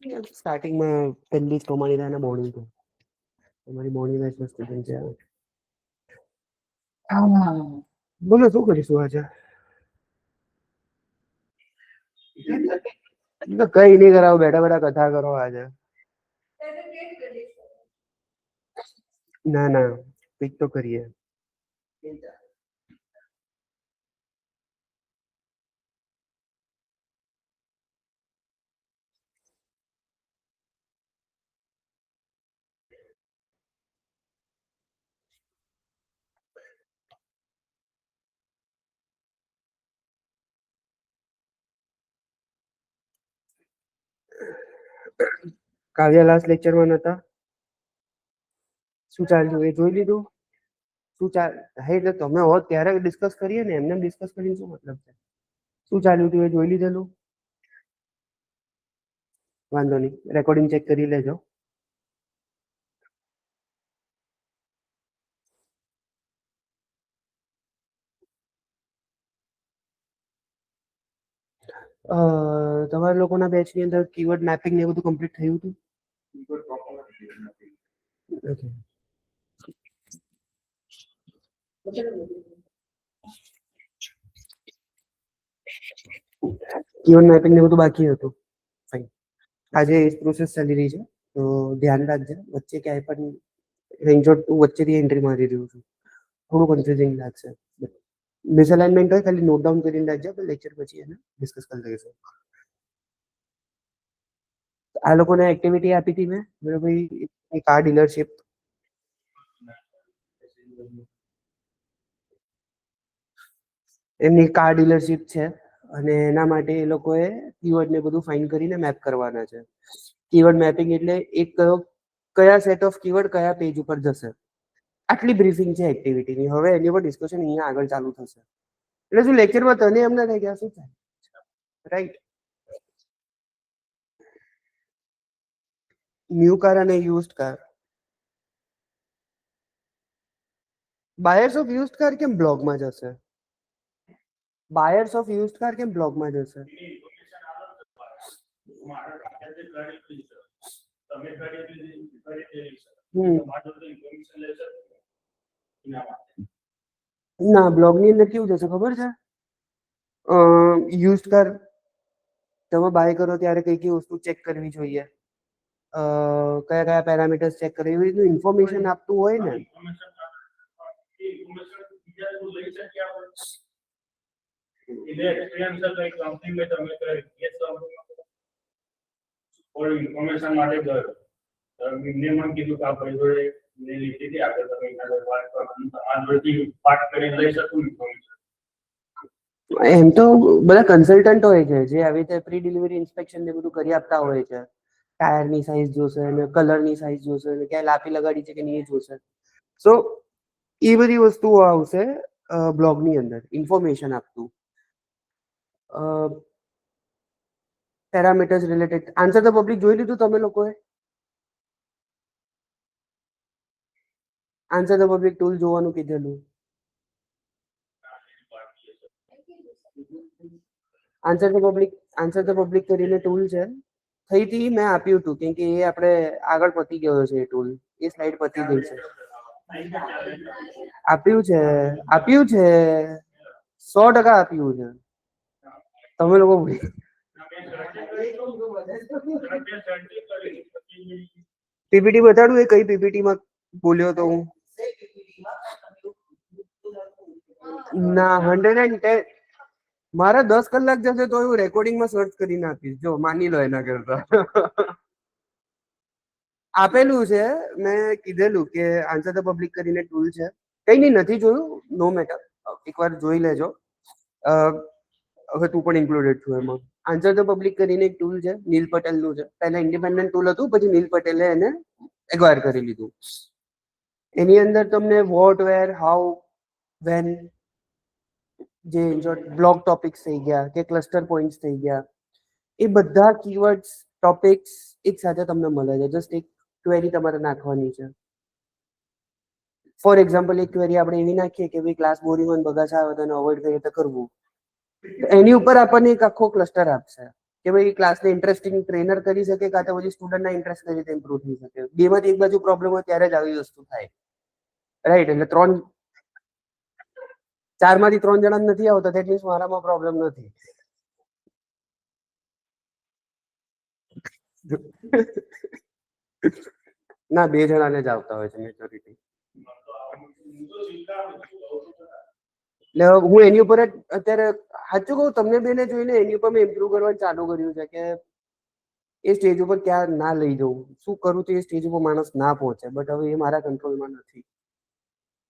સ્ટાર્ટિંગમાં પહેલી જ કમાણી થાય ને મોર્નિંગ તો તમારી મોર્નિંગ બેચનો સ્ટુડન્ટ છે. બોલો શું કરીશું આજે? કઈ નહીં કરાવો, બેઠા બેઠા કથા કરો આજે. ના ના પિક તો કરીએ. કાવ્ય લાસ્ટ લેક્ચરમાં નતા? શું ચાલ્યું એ જોઈ લીધું? શું ચાલ હે એટલે તમે હોત ત્યારે ડિસ્કસ કરીએ ને, એમને ડિસ્કસ કરીને શું મતલબ છે? શું ચાલ્યું હતું એ જોઈ લીધેલું? વાંધો નહીં, રેકોર્ડિંગ ચેક કરી લેજો. તમારા લોકોના બેચની અંદર કીવર્ડ મેપિંગ ને બધું કમ્પ્લીટ થયું હતું? ઓકે. કીવર્ડ મેપિંગ ને બધું બાકી હતું. ફાઇન. આજે પ્રોસેસ ચાલી રહી છે તો ધ્યાન રાખજે, વચ્ચે ક્યાંય પણ રેન્જોટ વચ્ચેથી એન્ટ્રી મારી રહ્યું છું, થોડું કન્ફ્યુઝિંગ લાગશે. મિસઅલાઇનમેન્ટ હોય ખાલી નોટ ડાઉન કરીને રાખજો, લેક્ચર પછી એને ડિસ્કસ કરી લઈશું. આ લોકોને એક્ટિવિટી આપી હતી મેં, બરાબર, એક આ ડીલરશીપ એમની કાર ડીલરશીપ છે અને એના માટે એ લોકોએ કીવર્ડ ને બધું ફાઇન કરીને મેપ કરવાના છે. કીવર્ડ મેપિંગ એટલે એક કયા સેટ ઓફ કીવર્ડ કયા પેજ ઉપર જશે, આટલી બ્રીફિંગ છે એક્ટિવિટીની. હવે એની પર ડિસ્કશન અહીંયા આગળ ચાલુ થશે. એટલે શું લેક્ચરમાં તને એમ ના થાય કે આ શું થાય, રાઈટ? ન્યુ કાર અને used car. Buyers of used car કેમ બ્લોગમાં જશે? બાયર્સ ઓફ યુઝડ કાર કેમ બ્લોગમાં જશે? ના, બ્લોગની અંદર કેવું જશે ખબર છે? યુઝડ કાર તમે બાય કરો ત્યારે કઈ કઈ વસ્તુ ચેક કરવી જોઈએ, કયા કયા પેરામીટર્સ ચેક કરે, એવી રીતનું ઇન્ફોર્મેશન આપતું હોય ને. ઇન્ફોર્મેશન માટે કીધું કે આપણે જોડે લીધી આગળ તમે પાઠ કરીને લઈ શકું. એમ તો બધા કન્સલ્ટન્ટ હોય છે જે આવી રીતે પ્રી ડિલિવરી ઇન્સ્પેક્શન ને બધું કરી આપતા હોય છે. ટાયરની સાઇઝ જોશે અને કલરની સાઇઝ જોશે અને ક્યાં લાપી લગાડી છે કે નહીં જોશે. સો એ બધી વસ્તુઓ આવશે બ્લોગની અંદર ઇન્ફોર્મેશન આપતું. Parameters related answer the public જોઈ લીધું તમે લોકોએ? આન્સર ધ પબ્લિક ટૂલ જોવાનું કીધેલું. આન્સર ધ પબ્લિક કરીને ટૂલ છે, થઈ હતી મેં આપ્યું હતું કેમ કે એ આપણે આગળ પતી ગયો છે એ ટૂલ, એ સ્લાઇડ પતી ગઈ છે. આપ્યું છે 100% આપ્યું છે. તમે લોકો પીપીટી બતાડું એ કઈ પીપીટીમાં બોલ્યો તો હું? ના 110 મારા 10 કલાક જશે તો હું રેકોર્ડિંગમાં સર્ચ કરીને આપીશ. જો માની લો એના કરતા આપેલું છે, મેં કીધેલું કે આન્સર ધ પબ્લિક કરીને ટૂલ છે. કઈ નહીં, નથી જોયું નો મેટર, એકવાર જોઈ લેજો. હવે તું પણ ઇન્ક્લુડેડ છું એમાં. આન્સર ધ પબ્લિક કરીને એક ટૂલ છે, નીલ પટેલનું છે. પહેલા ઇન્ડિપેન્ડન્ટ ટૂલ હતું, પછી નીલ પટેલે એને એક્વાયર કરી લીધું. એની અંદર તમને વોટ, વેર, હાઉ, વેન, જે બ્લોગ ટોપિક્સ થઈ ગયા કે ક્લસ્ટર પોઈન્ટ્સ થઈ ગયા, એ બધા કીવર્ડ્સ ટોપિક્સ એક સાથે તમને મળે છે. જસ્ટ એક ક્વેરી તમારે નાખવાની છે. ફોર એક્ઝામ્પલ એક ક્વેરી આપણે એવી નાખીએ કે ભાઈ ક્લાસ બોરિંગ બગાસ આવે તો એને અવોઇડ કરીએ તો કરવું, એની ઉપર આપણને એક આખો ક્લસ્ટર આપશે કે ભાઈ ક્લાસને ઇન્ટરેસ્ટિંગ ટ્રેનર કરી શકે કાં તો પછી સ્ટુડન્ટના ઇન્ટરેસ્ટ કઈ રીતે ઇમ્પ્રુવ થઈ શકે. બેમાંથી એક બાજુ પ્રોબ્લેમ હોય ત્યારે જ આવી વસ્તુ થાય, રાઈટ? એટલે 4માંથી 3 જણા નથી આવતા ધેટ મીન્સ મારામાં પ્રોબ્લેમ નથી. ના, 2 જણાને જ આવતા હોય છે મેજોરિટી. એટલે હું એની ઉપર જ અત્યારે સાચું કહું તમને બેને જોઈને એની ઉપર મેં ઇમ્પ્રુવ કરવાનું ચાલુ કર્યું છે કે એ સ્ટેજ ઉપર ક્યાં ના લઈ જવું, શું કરું તો એ સ્ટેજ ઉપર માણસ ના પહોંચે, બટ હવે એ મારા કંટ્રોલમાં નથી,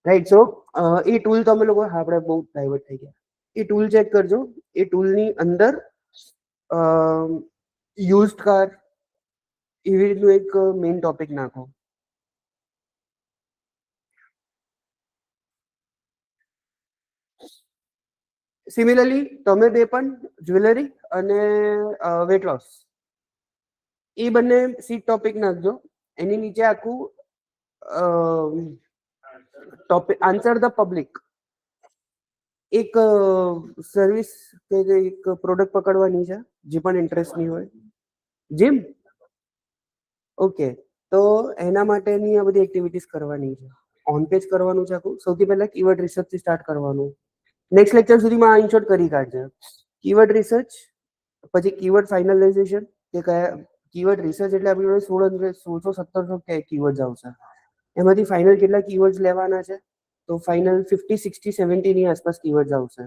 રાઈટ? સો એ ટૂલ તમે લોકો, હા આપણે બહુ ડાયવર્ટ થઈ ગયા, એ ટૂલ ચેક કરજો. એ ટૂલની અંદર યુઝડ કાર એવી રીતનું એક મેઇન ટોપિક નાખો. સિમિલરલી તમે બે પણ જ્વેલરી અને વેટ લોસ એ બંને સીટ ટોપિક નાખજો. એની નીચે આખું ટોપિક આન્સર ધ પબ્લિક, એક સર્વિસ કે એક પ્રોડક્ટ પકડવાની છે જે પણ ઇન્ટરેસ્ટની હોય. જીમ, ઓકે, તો એના માટેની આ બધી એક્ટિવિટીઝ કરવાની છે. ઓન પેજ કરવાનું છે આખું. સૌથી પહેલા કીવર્ડ રિસર્ચ થી સ્ટાર્ટ કરવાનું. નેક્સ્ટ લેક્ચર સુધીમાં આ ઇનશોર્ટ કરી કાઢજે. કીવર્ડ રિસર્ચ, પછી કીવર્ડ ફાઇનલાઇઝેશન, કે કયા કીવર્ડ રિસર્ચ એટલે આપણી જોડે 1600-1700 કીવર્ડ્સ આવશે. એમાંથી ફાઇનલ કેટલા કીવર્ડ્સ લેવાના છે, તો ફાઇનલ 50, 60, 70 ની આસપાસ કીવર્ડ્સ આવશે.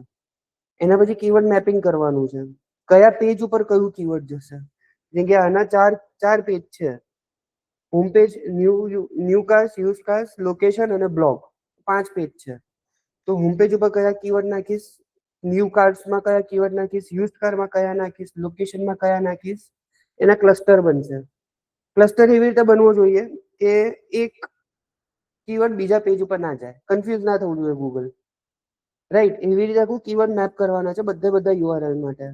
એના પછી કીવર્ડ મેપિંગ કરવાનું છે, કયા પેજ ઉપર કયું કીવર્ડ જશે. જેમ કે આના ચાર પેજ છે, home page, new cars, use cars, location અને બ્લોગ, 5 પેજ છે. તો હોમ પેજ ઉપર કયા કીવર્ડ નાખીશ, ન્યૂ કાર્સમાં કયા કીવર્ડ નાખીશ, યુઝ કારમાં કયા નાખીશ, લોકેશનમાં કયા નાખીશ, એના ક્લસ્ટર બનશે. ક્લસ્ટર એવી રીતે બનવો જોઈએ કે એક કીવર્ડ બીજા પેજ ઉપર ના જાય, કન્ફ્યુઝ ના થવું જોઈએ ગૂગલ, રાઈટ? એવી રીતે આખું કીવર્ડ મેપ કરવાના છે બધા યુઆરએલ માટે.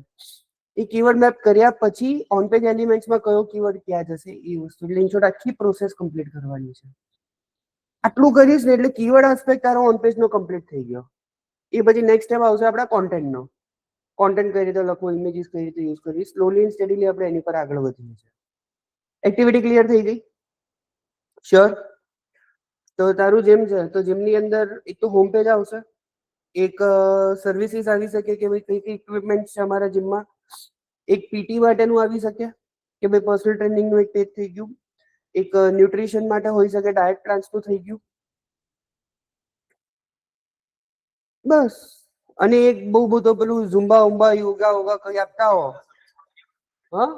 એ કીવર્ડ મેપ કર્યા પછી ઓન પેજ એલિમેન્ટ્સમાં કયો કીવર્ડ ક્યાં જશે એ વસ્તુ, એટલે ઇનશોર્ટ આખી પ્રોસેસ કમ્પ્લીટ કરવાની છે. આટલું કરીશ ને એટલે કીવર્ડ આસ્પેક્ટ તારો ઓન પેજ નો કમ્પ્લીટ થઈ ગયો. એ પછી નેક્સ્ટ સ્ટેપ આવશે આપણા કોન્ટેન્ટનો. કોન્ટેન્ટ કઈ રીતે લખવું, ઇમેજીસ કઈ રીતે યુઝ કરવી, સ્લોલી એન્ડ સ્ટડીલી આપણે એની પર આગળ વધીએ છીએ. એક્ટિવિટી ક્લિયર થઈ ગઈ? શ્યોર? તો તારું જેમ છે તો જેમની અંદર એક તો હોમ પેજ આવશે, એક સર્વિસીસ આવી શકે કે ભાઈ કઈ કઈ ઇક્વિપમેન્ટ છે અમારા જીમમાં, એક પીટી માટેનું આવી શકે કે ભાઈ પર્સનલ ટ્રેનિંગનું એક પેજ થઈ ગયું, એક ન્યુટ્રિશન માટે હોઈ શકે ડાયટ પ્લાન્સનું થઈ ગયું, બસ. અને એક બહુ બધો પેલું ઝુંબા ઉંબા યોગા કઈ આપતા હો, હા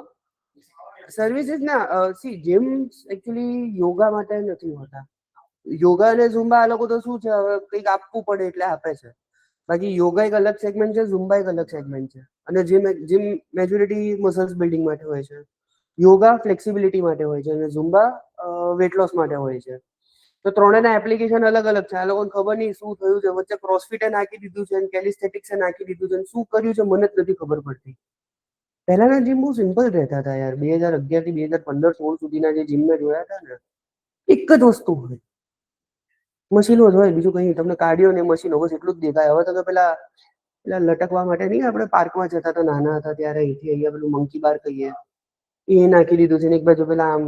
સર્વિસીસ ના સી જીમ એકચ્યુઅલી યોગા માટે નથી હોતા. યોગા અને ઝુંબા આ લોકો તો શું છે, હવે કંઈક આપવું પડે એટલે આપે છે. બાકી યોગા એક અલગ સેગમેન્ટ છે, ઝુંબા એક અલગ સેગમેન્ટ છે. અને જીમ મેજોરિટી મસલ્સ બિલ્ડિંગ માટે હોય છે, યોગા ફ્લેક્સિબિલિટી માટે હોય છે, અને ઝુંબા વેટ લોસ માટે હોય છે. તો ત્રણેયના એપ્લિકેશન અલગ અલગ છે. આ લોકોને ખબર નહીં શું થયું છે, વચ્ચે ક્રોસફિટે નાખી દીધું છે, કેલિસ્થેટિક્સે નાખી દીધું છે, શું કર્યું છે મને જ નથી ખબર પડતી. પહેલાના જીમ બહુ સિમ્પલ રહેતા હતા યાર. 2011 થી 2015-16 સુધીના જે જીમ મેં જોયા હતા ને, એક જ વસ્તુ હોય, મશીનો જ હોય, બીજું કઈ તમને કાર્ડિયો ને મશીનો બસ એટલું જ દેખાય. હવે તો પેલા લટકવા માટે નહીં, આપણે પાર્કમાં જતા હતા નાના હતા ત્યારે, અહીંથી અહીંયા પેલું મંકી બાર કહીએ એ નાખી દીધું છે, ને એક બાજુ પેલા આમ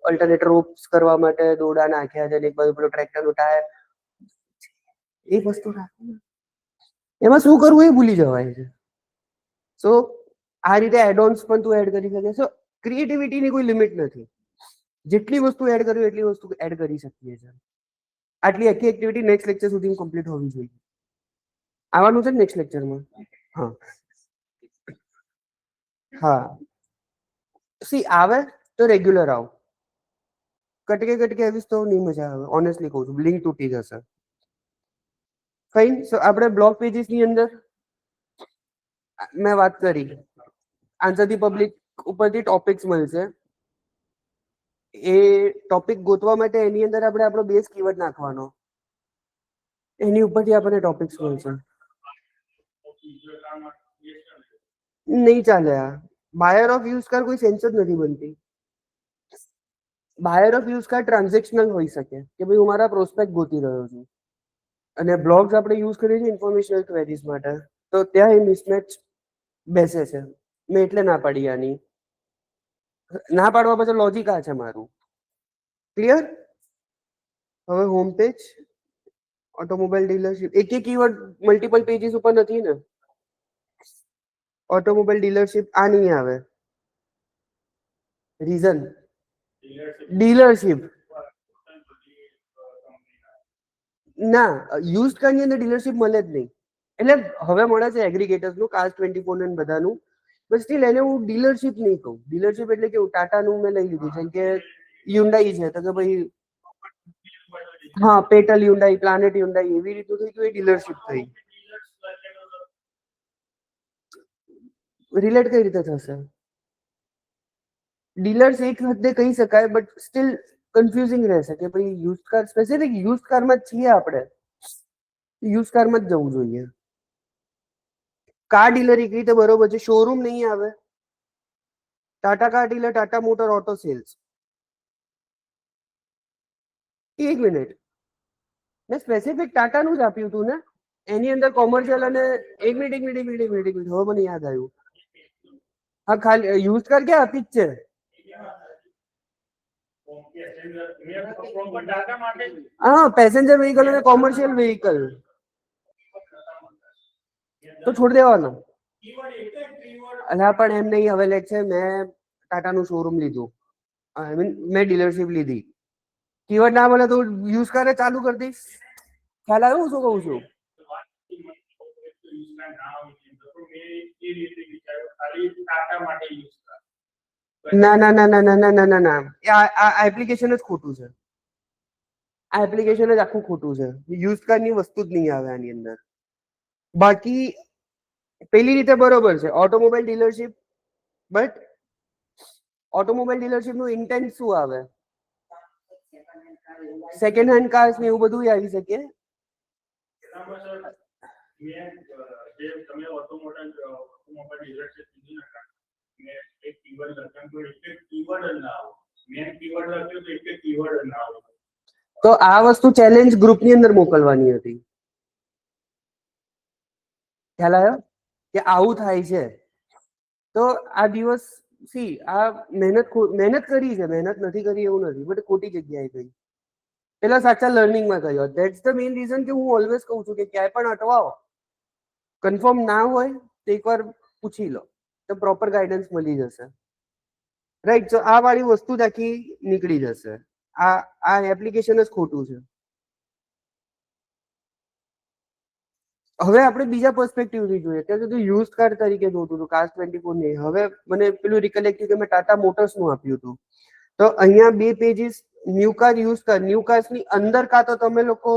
અલ્ટરનેટર રોપ્સ કરવા માટે દોરડા નાખ્યા છે, ને એક બાજુ પેલું ટ્રેક્ટરનું ટાયર, એક વસ્તુ રાખો, એમાં શું કરવું એ ભૂલી જવાય છે. સો આ રીતે એડોન્સ પણ તું એડ કરી શકે. સો ક્રિએટિવિટીની કોઈ લિમિટ નથી. જેટલી વસ્તુ એડ કરવી એટલી વસ્તુ એડ કરી શકીએ છીએ. આટલી આખી એક્ટિવિટી નેક્સ્ટ લેક્ચર સુધી કમ્પ્લીટ હોવી જોઈએ. આવવાનું છે ને નેક્સ્ટ લેક્ચરમાં? હા હા, સી આવે તો રેગ્યુલર આવ. કટકે આવીશ તો નહીં મજા આવે, ઓનેસ્ટલી કહું છું, લિંક તૂટી જશે. ફાઇન. સો આપણે બ્લોગ પેજીસ ની અંદર મેં વાત કરી, આન્સર ધી પબ્લિક ઉપરથી ટોપિક્સ મળશે. એ ટોપિક ગોતવા માટે એની અંદર આપણે આપણો બેઝ કીવર્ડ નાખવાનો, એની ઉપરથી આપણને ટોપિક્સ મળશે. નહીં ચાલે. આ બાયર ઓફ યુઝ કાર કોઈ સેન્સ જ નથી બનતી. બાયર ઓફ યુઝ કાર ટ્રાન્ઝેક્શનલ હોઈ શકે કે ભાઈ હું મારા પ્રોસ્પેક્ટ ગોતી રહ્યો છું, અને બ્લોગ્સ આપણે યુઝ કરીએ છીએ ઇન્ફોર્મેશનલ ક્વેરીઝ માટે, તો ત્યાં એ મિસમેચ બેસે છે. મેં એટલે ના પાડી આની. ના પાડવા પછી લોજિક આ છે મારું. ક્લિયર? હવે હોમ પેજ, ઓટોમોબાઈલ ડીલરશીપ, એક એક કીવર્ડ મલ્ટિપલ પેજીસ ઉપર નથી ને. ઓટોમોબાઈલ ડીલરશીપ આ નહીં આવે. રીઝન ડીલરશીપ ના, યુઝ કારની અંદર ડીલરશીપ મળે જ નહીં. એટલે હવે મળે છે એગ્રીગેટર્સ નું, Cars24 ને બધાનું, બટ સ્ટીલ એને હું ડીલરશીપ નહીં કહું. ડીલરશીપ એટલે કેવું, ટાટાનું મેં લઈ લીધું, જેમ કે હ્યુન્ડાઈ છે તો કે ભાઈ હા પેટલ હ્યુન્ડાઈ, પ્લાનેટ હ્યુન્ડાઈ, એવી રીતનું થઈ ગયું, એ ડીલરશીપ થઈ. રિલેટ કઈ રીતે થશે? ડીલર્સ એક હદે કહી શકાય, બટ સ્ટીલ કન્ફ્યુઝિંગ રહેશે કે ભાઈ યુઝ કાર, સ્પેસિફિક યુઝ કારમાં જ છીએ આપણે, યુઝ કારમાં જ જવું જોઈએ. કાર ડીલર એક રીતે બરોબર છે, શોરૂમ નહીં આવે. Tata car dealer, Tata motor auto sales. એક મિનિટ, મેં સ્પેસિફિક ટાટાનું જ આપ્યું હતું ને, એની અંદર કોમર્શિયલ અને એક મિનિટ એક મિનિટ એક મિનિટ એક મિનિટ એક મિનિટ, હવે મને યાદ આવ્યું. હા ખાલી યુઝ કાર ક્યાં આપી જ છે. હા પેસેન્જર વ્હીકલ અને કોમર્શિયલ વ્હીકલ તો છોડી દેવાનો. અલા પણ એમ નહીં, હવે લેટ છે મેં ટાટાનું શોરૂમ લીધું, આઈ મીન મેં ડીલરશીપ લીધી, કીવર્ડ ના મળે તો યુઝ કરે ચાલુ કરી દઈશ. ખ્યાલ આવ્યો હું શું કહું છું? ના ના ના ના ના ના ના ના ના, આ એપ્લિકેશન જ ખોટું છે. આ એપ્લિકેશન જ આખું ખોટું છે. યુઝ કારની વસ્તુ જ નહીં આવે આની અંદર. બાકી પેલી રીતે બરોબર છે automobile dealership, but automobile dealership નું ઇન્ટેન્ટ શું આવે? સેકન્ડ હેન્ડ કાર્સ ને એવું બધું આવી શકે. તો આ વસ્તુ ચેલેન્જ ગ્રુપની અંદર મોકલવાની હતી. ખ્યાલ આવ્યો કે આવું થાય છે? તો આ દિવસ સી આ મહેનત કરી છે, મહેનત નથી કરી એવું નથી, બટ ખોટી જગ્યાએ ગઈ. પેલા સાચા લર્નિંગમાં ગયો. ધેટ્સ ધ મેઇન રીઝન કે હું ઓલવેઝ કહું છું કે ક્યાંય પણ અટવાઓ, કન્ફર્મ ના હોય તો એકવાર પૂછી લો, તો પ્રોપર ગાઈડન્સ મળી જશે. રાઈટ, તો આ વાળી વસ્તુ જ આખી નીકળી જશે. આ એપ્લિકેશન જ ખોટું છે. હવે આપણે બીજા પર્સપેક્ટિવથી જોઈએ. ત્યાં સુધી યુઝ કાર તરીકે જોતું હતું, Cars24 ને. હવે મને પેલું રિકલેક્ટ થયું કે મેં ટાટા મોટર્સનું આપ્યું હતું, તો અહીંયા બે pages new car, use car. New cars ની અંદર કાં તો તમે લોકો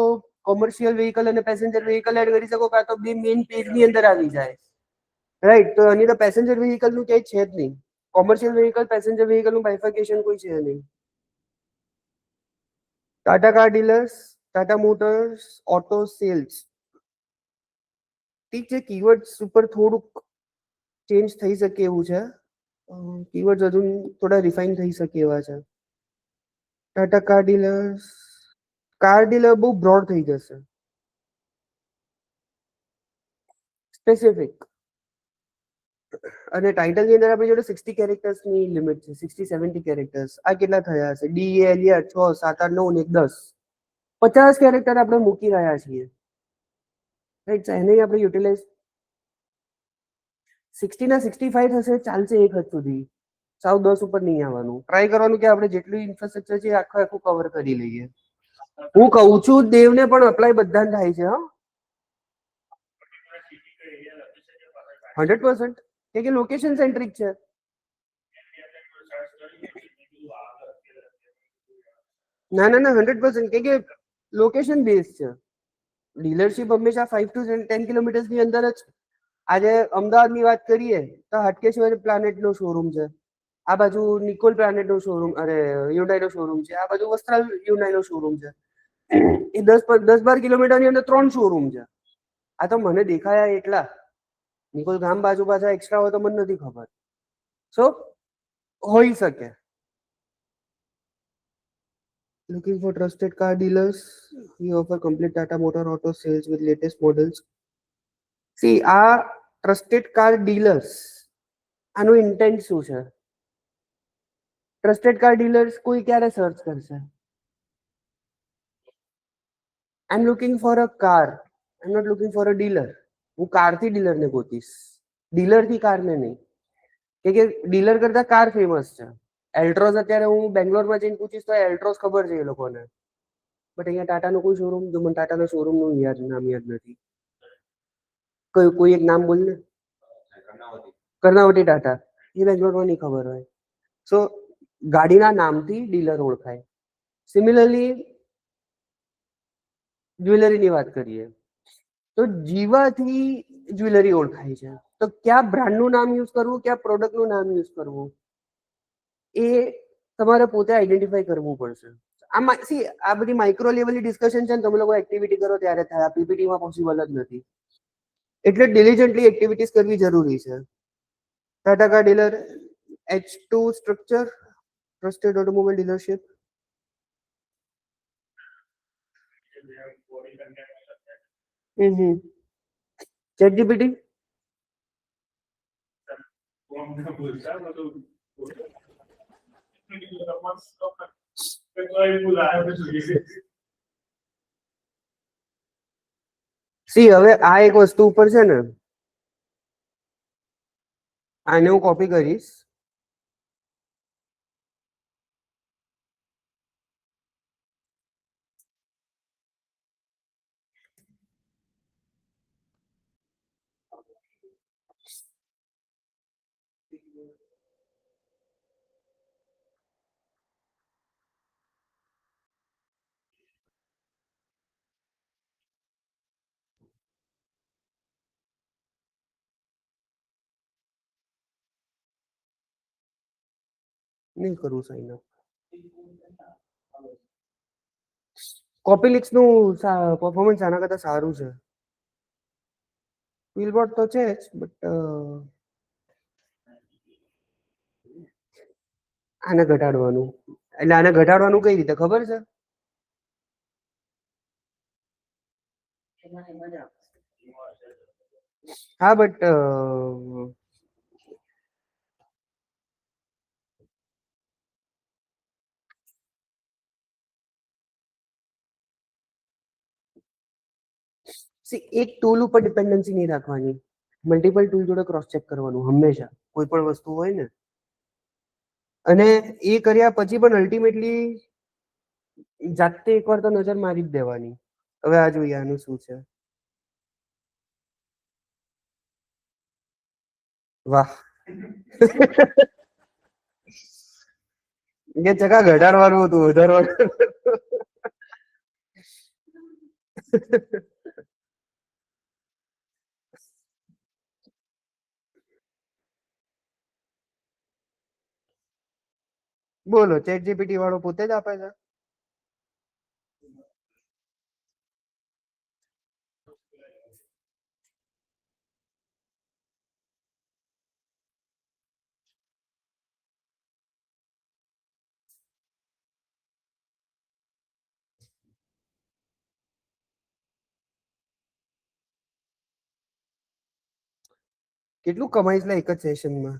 કોમર્શિયલ વ્હીકલ અને પેસેન્જર વ્હીકલ એડ કરી શકો, કાં તો બે મેઇન પેજ ની અંદર આવી જાય. રાઈટ, તો અહીં તો પેસેન્જર વ્હીકલ નું ક્યાંય છે જ નહીં. કોમર્શિયલ વ્હીકલ, પેસેન્જર વ્હીકલ નું બાયફર્કેશન કોઈ છે નહીં. Tata car dealers, Tata motors auto sales. ઠીક છે, કીવર્ડ્સ ઉપર થોડુંક ચેન્જ થઈ શકે એવું છે. કીવર્ડ્સ હજુ થોડા રિફાઇન થઈ શકે એવા છે. Tata car dealers, car dealer બહુ બ્રોડ થઈ જશે. સ્પેસિફિક અને ટાઇટલ ની અંદર આપણી જોડે 60 કેરેક્ટર્સ ની લિમિટ છે, 60-70 કેરેક્ટર્સ. આ કેટલા થયા હશે? ડી એલ 6 7 8 9 1 10 50 કેરેક્ટર આપણે મૂકી રહ્યા છીએ. રાઈટ, એને આપણે યુટિલાઇઝ 60 ના 65 થશે, ચાલશે એક હદ સુધી. સાવ 10 ઉપર નહીં આવવાનું. ટ્રાય કરવાનું કે આપણે જેટલું ઇન્ફ્રાસ્ટ્રક્ચર છે આખું કવર કરી લઈએ. હું કહું છું દેવને પણ અપ્લાય બધાને થાય છે. હા 100%, કે લોકેશન સેન્ટ્રિક છે. ના ના ના 100%, કે લોકેશન બેઝ છે. ડીલરશીપ હંમેશા 5 to 10 કિલોમીટર્સ ની અંદર જ. આજે અમદાવાદ ની વાત કરીએ તો હાટકેશ્વર પ્લાનેટ નો શોરૂમ છે, આ બાજુ નિકોલ પ્લાનેટ નો શોરૂમ, અરે હ્યુન્ડાઈ નો શોરૂમ છે, આ બાજુ વસ્ત્રાલ હ્યુન્ડાઈ નો શોરૂમ છે. એ 10-12 કિલોમીટર ની અંદર 3 શોરૂમ છે. આ તો મને દેખાયા એટલા. નિકોલ ગામ બાજુ પાછા એક્સ્ટ્રા હોય તો મને નથી ખબર. સો હોઈ શકે. Looking for trusted car dealers, we offer complete Tata Motor auto sales with latest models. See, આ ટ્રસ્ટેડ કાર ડીલર્સ આનું ઇન્ટેન્ટ શું છે? ટ્રસ્ટેડ કાર ડીલર્સ કોઈ ક્યારે સર્ચ કરશે? I am looking for a car, I am not looking for a dealer. હું કારથી ડીલરને ગોતીશ, ડીલરથી કારને નહીં. કે ડીલર કરતા કાર ફેમસ છે. એલ્ટ્રોઝ અત્યારે હું બેંગ્લોરમાં જઈને પૂછીશ તો એલ્ટ્રોઝ ખબર છે એ લોકોને, બટ અહીંયા ટાટાનો કોઈ શોરૂમ, જો મને ટાટાના શોરૂમનું નામ યાદ નથી. કોઈ એક નામ બોલ ને. કર્ણાવતી ટાટા, એ બેંગ્લોરમાં નહીં ખબર હોય. સો ગાડીના નામથી ડીલર ઓળખાય. સિમિલરલી જ્વેલરીની વાત કરીએ તો જીવાથી જ્વેલરી ઓળખાય છે. તો કયા બ્રાન્ડનું નામ યુઝ કરવું, કયા પ્રોડક્ટનું નામ યુઝ કરવું, એ તમારે પોતે આઈડેન્ટિફાઈ કરવું પડશે. આ બધી માઇક્રો લેવલની ડિસ્કશન છે ને, તમે લોકો એક્ટિવિટી કરો ત્યારે થાય, આ પીપીટીમાં પોસિબલ જ નથી. એટલે ડિલિજન્ટલી એક્ટિવિટીઝ કરવી જરૂરી છે. Tata car dealer, H2 structure, trusted automobile dealership. Chat GPT. See હવે આ એક વસ્તુ ઉપર છે ને, આને હું કોપી કરીશ. નહીં કરું સાઈન અપ. કોપીલિક્સ નું પરફોર્મન્સ આના કરતા સારું છે. બિલબોર્ડ તો છે જ, બટ આને ઘટાડવાનું, એટલે આને ઘટાડવાનું કઈ રીતે ખબર છે? હા બટ એક ટૂલ ઉપર ડિપેન્ડન્સી નહીં રાખવાની, મલ્ટિપલ ટૂલ જોડે ક્રોસ ચેક કરવાનું હંમેશા, કોઈ પણ વસ્તુ હોય ને. અને એ કર્યા પછી પણ અલ્ટિમેટલી જાતે એકવાર તો નજર મારી જ દેવાની. હવે આ જોઈએ આનું શું છે. વાહ. એ જગા ઘટાડવાનું હતું, વધારવાનું. બોલો, ચેટ જીપીટી વાળો પોતે જ આપે છે. કેટલું કમાઈશ લે એક જ સેશનમાં?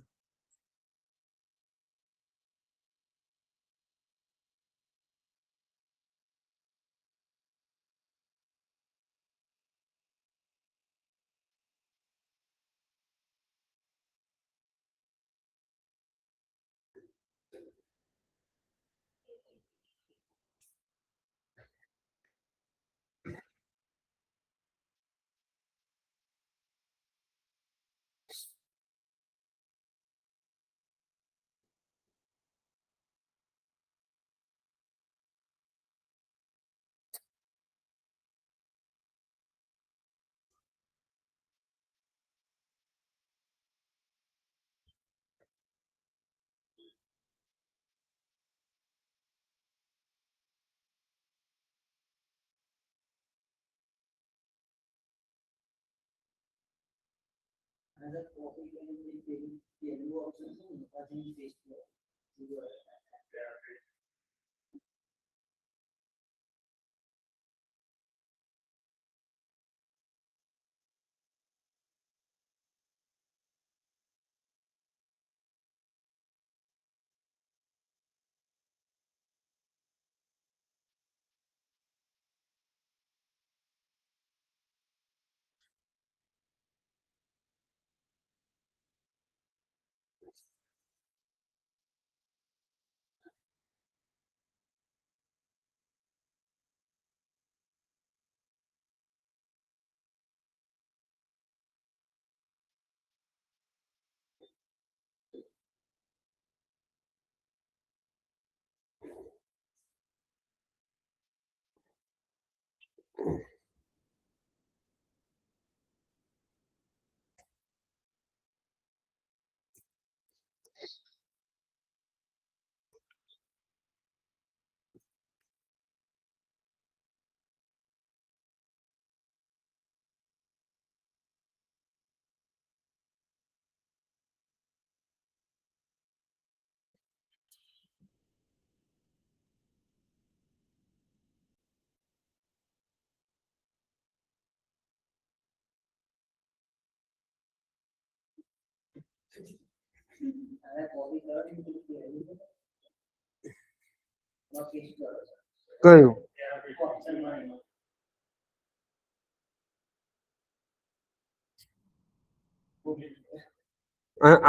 કયું?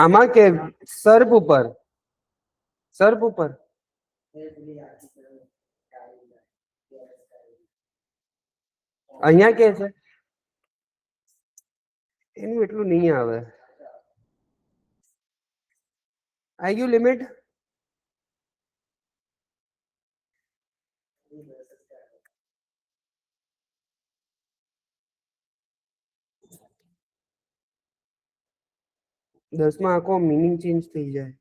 આમાં કે સર્પ ઉપર? સર્પ ઉપર અહીંયા કે છે એનું એટલું નહીં આવે. આઈ ગયું લિમિટ? દસમાં આખો મિનિંગ ચેન્જ થઈ જાય.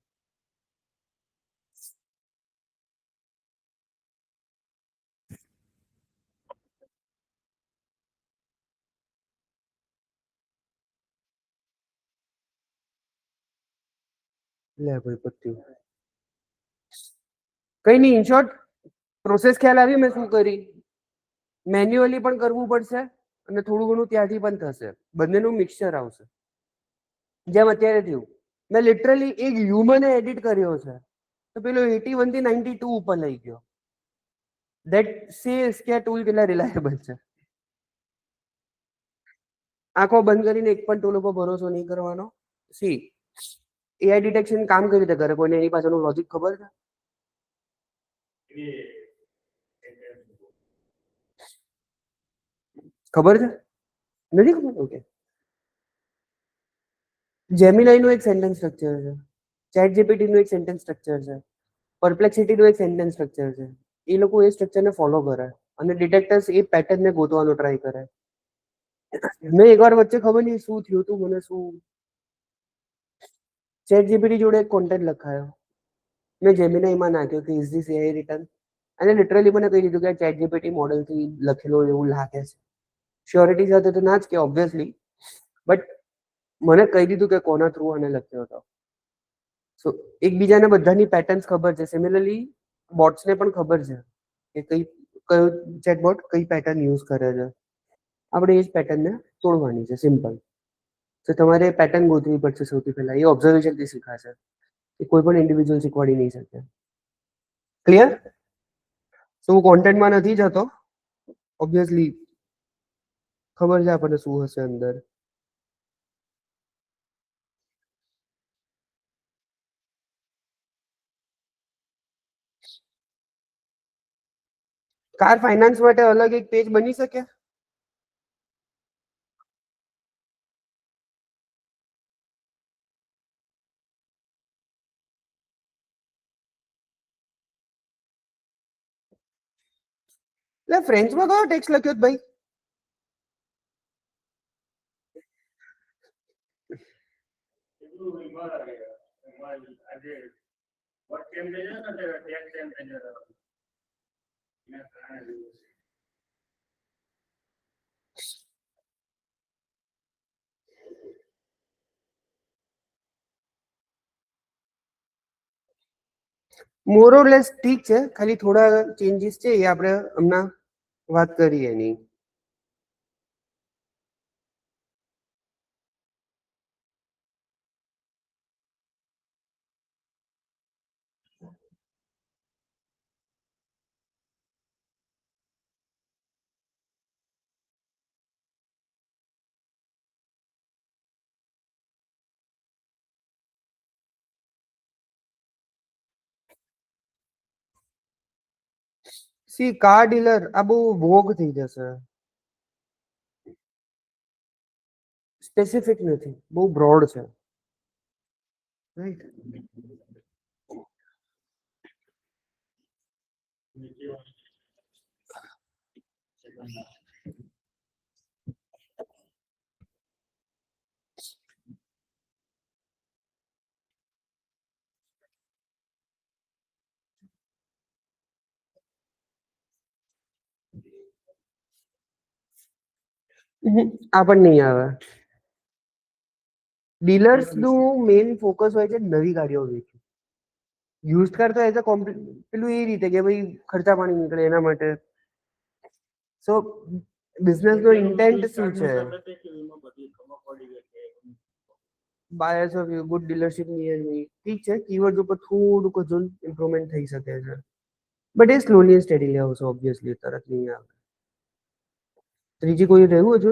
લે ભાઈ પત્યું. કઈ નહીં, ઇન શોર્ટ પ્રોસેસ ખ્યાલ આવી મેં શું કરી? મેન્યુઅલી પણ કરવું પડશે અને થોડું ઘણું ત્યાંથી પણ થશે. બંનેનું મિક્સચર આવશે. જેમ અત્યારે થયું, મેં લિટરલી એક હ્યુમને એડિટ કર્યો છે તો પેલો 81 થી 92 ઉપર લઈ ગયો. ધેટ સેઝ કે આ ટૂલ કેટલા રિલાયેબલ છે. આંખો બંધ કરીને એક પણ ટૂલ ઉપર ભરોસો નહીં કરવાનો. સી એઆઈ ડિટેક્શન કામ કઈ રીતે કરે? કોઈને એની પાછળનું લોજિક ખબર છે? ખબર છે? નથી ખબર? ઓકે. જેમિનાઈનું એક સેન્ટેન્સ સ્ટ્રક્ચર છે, ચેટ જીપીટીનું એક સેન્ટેન્સ સ્ટ્રક્ચર છે, પરપ્લેક્સિટીનું એક સેન્ટેન્સ સ્ટ્રક્ચર છે. એ લોકો એ સ્ટ્રક્ચરને ફોલો કરે અને ડિટેક્ટર્સ એ પેટર્નને ગોતવાનો ટ્રાય કરે. મેં એકવાર વચ્ચે ખબર નહીં શું થયું હતું, મને શું ચેટ જીપીટી જોડે એક કોન્ટેન્ટ લખાયો, મેં જેમિનાઈમાં નાખ્યો કે ઇઝ ધીસ એઆઈ રિટર્ન, અને લિટરલી મને કહી દીધું કે ચેટ જીપીટી મોડલથી લખેલો એવું લાગે છે. શ્યોરિટી સાથે તો ના જ કે ઓબ્વિયસલી, બટ મને કહી દીધું કે કોના થ્રુ આને લખ્યો હતો. સો એકબીજાને બધાની પેટર્ન્સ ખબર છે. સિમિલરલી બોટ્સને પણ ખબર છે કે કયો ચેટબોટ કઈ પેટર્ન યુઝ કરે છે. આપણે એ જ પેટર્નને તોડવાની છે, સિમ્પલ. તો તમારે પેટર્ન ગોતવી પડશે સૌથી પહેલા. એ ઓબ્ઝર્વેશનથી શીખાશે, એ કોઈ પણ ઇન્ડિવિજ્યુઅલ શીખવાડી નહીં શકે. ક્લિયર? તો હું કોન્ટેન્ટમાં નથી જતો, ઓબ્વિયસલી ખબર છે આપણને શું હશે અંદર. કાર ફાઇનાન્સ માટે અલગ એક પેજ બની શકે? એટલે ફ્રેન્ચમાં કયો ટેક્સ્ટ લખ્યો ભાઈ? મોર ઓર લેસ ઠીક છે, ખાલી થોડા ચેન્જીસ છે એ આપણે હમણાં વાત કરીએ એની. સી કાર ડીલર આ બહુ ભોગ થઈ જશે, સ્પેસિફિક નથી, બહુ બ્રોડ છે, રાઈટ? આ પણ નહીં આવે. ડીલર્સ નું મેઇન ફોકસ હોય છે નવી ગાડીઓ વેચવી. યુઝ કાર તો એઝ અ પેલું એ રીતે કે ભાઈ ખર્ચા પાણી નીકળે એના માટે. સો બિઝનેસ નો ઇન્ટેન્ટ શું છે? Buyers of good dealership near me. ઠીક છે, કીવર્ડ ઉપર થોડુંક હજુ ઇમ્પ્રુવમેન્ટ થઈ શકે છે, but A slowly and steadily આવશે, ઓબ્વિયસલી તરત નહીં આવે. ત્રીજી કોઈ રહ્યું હજુ?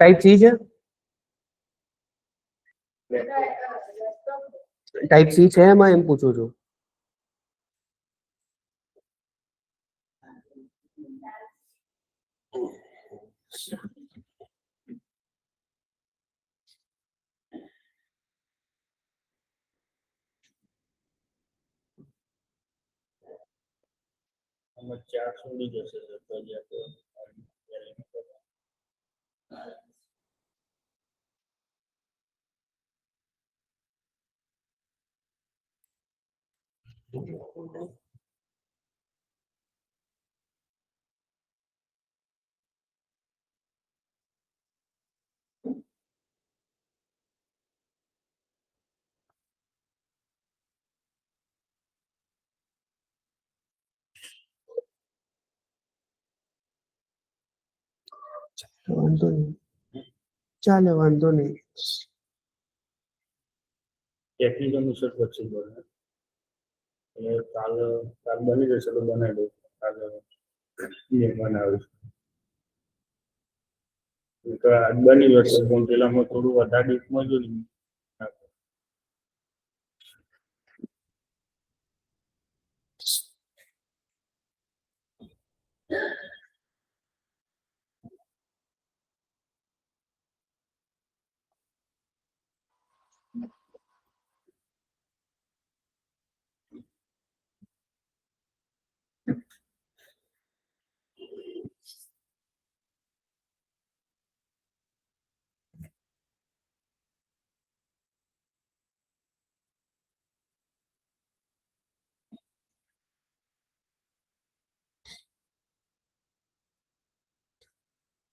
ટાઈપ સી છે? ટાઈપ સી છે એમાં, એમ પૂછું છું. વાંધો નહીં, ચાલે, વાંધો નહીં. ટેકનિકલ રિસર્ચ પછી બોલે એટલે કાલ બની જશે તો બનાવી દઉં. કાલે બનાવીશ આજ બની જશે પણ પેલામાં થોડું વધારે ડીપમાં જોયું.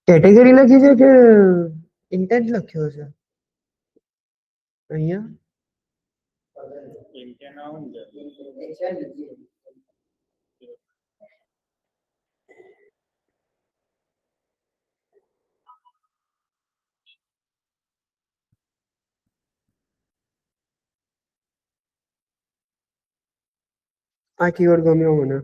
કેટેગરી લખી છે કે ઇન્ટેન્ટ લખ્યો છે અહીંયા? આ કીવર્ડ ગમ્યો મને.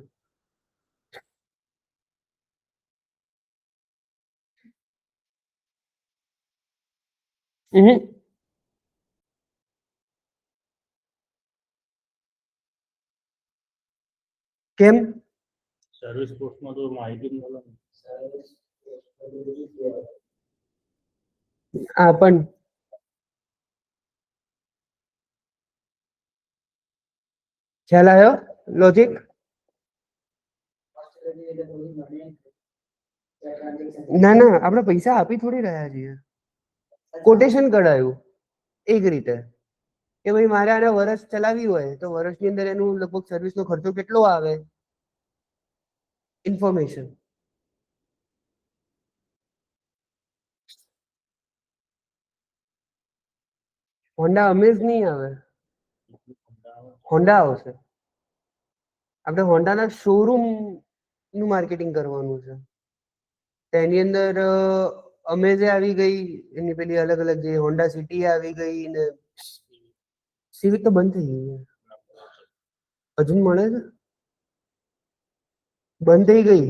કેમ? સર્વિસ પોસ્ટમાં તો માહિતી જ મળે. આ પણ ખ્યાલ આવ્યો લોજિક? ના ના, આપણે પૈસા આપી થોડી રહ્યા છીએ. કોટેશન કઢાયું એક રીતે કે ભાઈ મારે આને વર્ષ ચલાવી હોય તો વર્ષની અંદર એનું લગભગ સર્વિસનો ખર્ચો કેટલો આવે, ઇન્ફોર્મેશન. હોન્ડા અમેઝ નહીં આવે, હોન્ડા આવશે. આપણે હોન્ડાના શોરૂમ નું માર્કેટિંગ કરવાનું છે. તેની અંદર અમેઝે આવી ગઈ, એની પેલી અલગ અલગ જે હોન્ડા સિટી આવી ગઈ ને સિવિક તો બંધ થઈ ગઈ છે. હજુ મળે છે? બંધ થઈ ગઈ,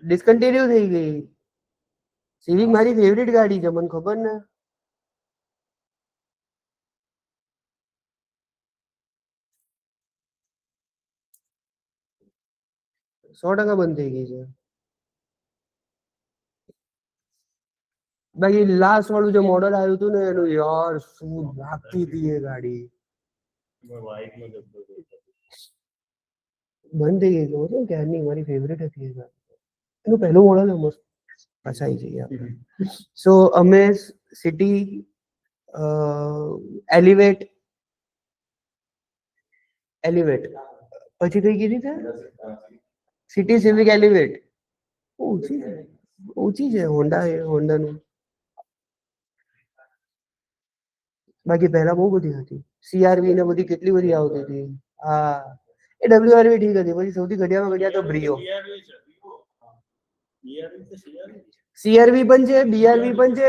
ડિસકન્ટિન્યુ થઈ ગઈ. સિવિક મારી ફેવરિટ ગાડી છે, મને ખબર ને. સો ટકા બંધ થઈ ગઈ છે. બાકી લાસ્ટ વાળું જે મોડલ આવ્યું હતું ને એનું યાર શું લાગતી હતી એ ગાડી. વાઇટમાં જબરદસ્ત હતી. બંધ થઈ ગઈ ખબર છે ક્યારની મારી ફેવરેટ હતી એ ગાડી. એનું પહેલું મોડલ મસ્ત પછાઈ જઈએ આપણે. સો અમે સિટી એલિવેટ પછી કઈ કીધી છે સિટી સિવિક એલિવેટ ઊંચી છે હોન્ડાનું. બાકી પહેલા બહુ બધી હતી સીઆરવી ને બધી કેટલી બધી આવતી હતી. હા એ ડબ્લ્યુઆરવી ઠીક હતી પછી સૌથી ઘડિયામાં ઘડિયા તો બ્રિયો. સીઆરવી પણ છે બીઆરવી પણ છે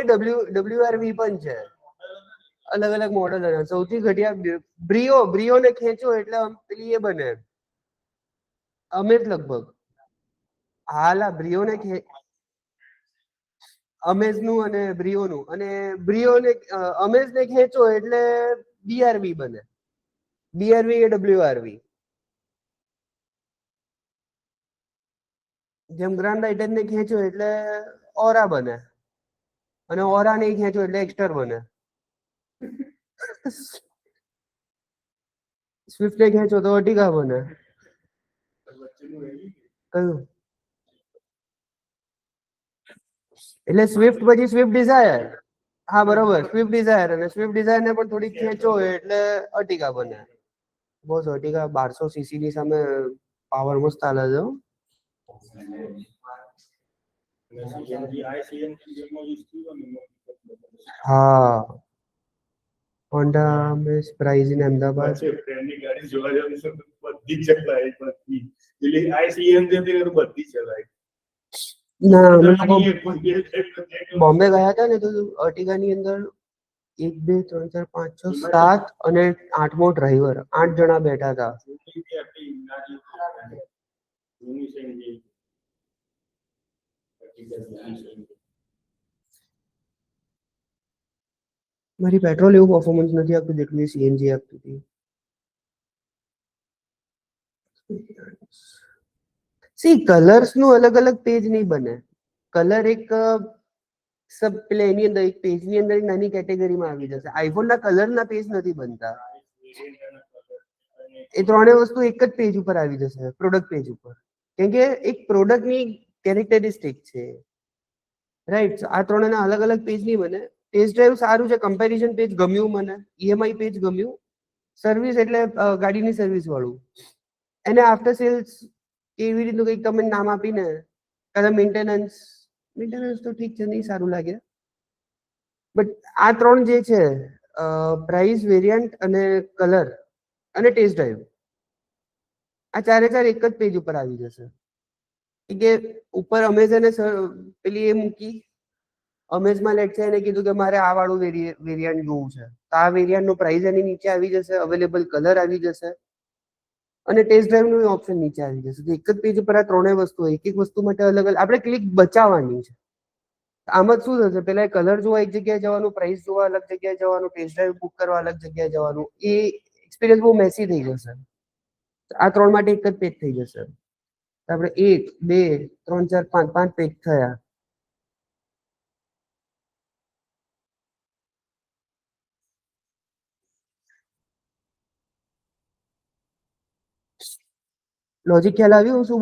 ડબ્લ્યુઆરવી પણ છે. અલગ અલગ મોડલ હતા સૌથી ઘટિયા બ્રિયો ને ખેંચો એટલે પેલી એ બને અમેજ લગભગ. હાલા બ્રિયો ને અમેઝ નું અને બ્રિયોનું અને બ્રિયોને અમેઝ ને ખેંચો એટલે બીઆરવી બને. બીઆરવી એ ડબ્લ્યુઆરવી. જેમ ગ્રાન્ડ આઇટન ને ખેંચો એટલે ઓરા બને અને ઓરા ને ખેંચો એટલે એક્સ્ટર બને. સ્વિફ્ટ ને ખેંચો તો અર્ટિગા બને. કયું એટલે સ્વિફ્ટ પછી સ્વિફ્ટ ડિઝાયર. હા બરોબર સ્વિફ્ટ ડિઝાયર અને સ્વિફ્ટ ડિઝાયર ને પણ થોડીક ખેંચો એટલે અર્ટિગા બને. બોસ અર્ટિગા 1200 સીસી ની સામે પાવર મસ્ત આલે છે. હા હોન્ડા મેસ પ્રાઇઝ ઇન અમદાવાદ ટ્રેનની ગાડી જોવા જાવ તો બધી જ ચલાય બધી એટલે આ સીએનજી હતી તો બધી ચલાય. ના અમે લોકો બોમ્બે ગયા હતા ને તો અર્ટિગા ની અંદર 1 2 3 4 5 6 7 અને 8મો ડ્રાઈવર 8 જણા બેઠા હતા. મારી પેટ્રોલ એવું પરફોર્મન્સ નથી આપતું જેટલું સીએનજી આપતી હતી. સી કલર્સ નું અલગ અલગ પેજ નહીં બને. કલર એક સબ પેલે એની અંદર એક પેજ ની અંદર એક નાની કેટેગરીમાં આવી જશે. આઈફોન ના કલર ના પેજ નથી બનતા. એ ત્રણેય વસ્તુ એક જ પેજ ઉપર આવી જશે પ્રોડક્ટ પેજ ઉપર. કેમ કે એક પ્રોડક્ટ ની કેરેક્ટરિસ્ટિક છે રાઈટ. આ ત્રણેના અલગ અલગ પેજ નહીં બને. ટેસ્ટ ડ્રાઈવ સારું છે કમ્પેરિઝન પેજ ગમ્યું મને. ઈએમઆઈ પેજ ગમ્યું. સર્વિસ એટલે ગાડીની સર્વિસ વાળું એને આફ્ટર સેલ્સ એવી રીતનું કંઈક તમે નામ આપીને કદાચ મેન્ટેનન્સ તો ઠીક છે નહીં સારું લાગે. બટ આ ત્રણ જે છે પ્રાઇસ વેરિયન્ટ અને કલર અને ટેસ્ટ ડ્રાઈવ આ ચારે ચાર એક જ પેજ ઉપર આવી જશે. કે ઉપર અમેઝને પેલી એ મૂકી અમેઝમાં લેટ છે એને કીધું કે મારે આ વાળું વેરિયન્ટ જોવું છે તો આ વેરિયન્ટ નો પ્રાઇસ એની નીચે આવી જશે. અવેલેબલ કલર આવી જશે અને ટેસ્ટ ડ્રાઈવ નું ઓપ્શન નીચે આવી જશે. એક જ પેજ ઉપર આ ત્રણેય વસ્તુ એક એક વસ્તુ માટે અલગ અલગ આપણે ક્લિક બચાવવાની છે. આમાં શું થશે પેલા કલર જોવા એક જગ્યાએ જવાનું, પ્રાઇસ જોવા અલગ જગ્યાએ જવાનું, ટેસ્ટ ડ્રાઈવ બુક કરવા અલગ જગ્યાએ જવાનું. એ એક્સપિરિયન્સ બહુ મેસી થઈ જશે. આ ત્રણ માટે એક જ પેજ થઈ જશે. આપણે 1 2 3 4 5 5 પેજ થયા. લોજિક ખ્યાલ આવ્યું શું